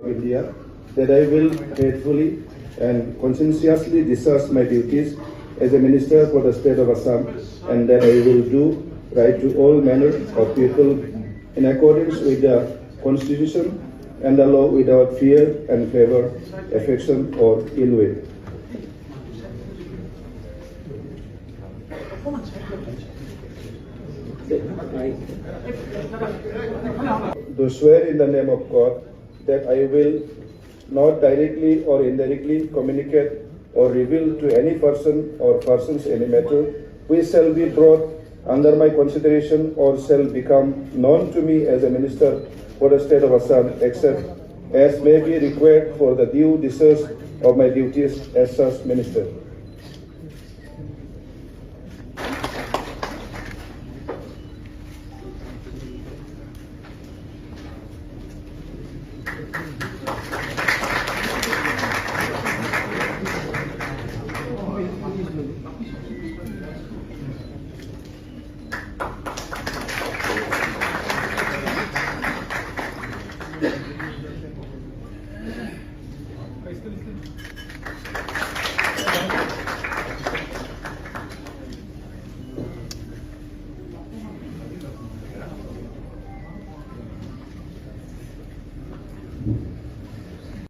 India, that I will faithfully and conscientiously discharge my duties as a minister for the state of Assam, and that I will do right to all manner of people in accordance with the Constitution and the law without fear and favor, affection or ill will. Do swear in the name of God that I will not directly or indirectly communicate or reveal to any person or persons any matter which shall be brought under my consideration or shall become known to me as a minister for the state of Assam, except as may be required for the due discharge of my duties as such minister.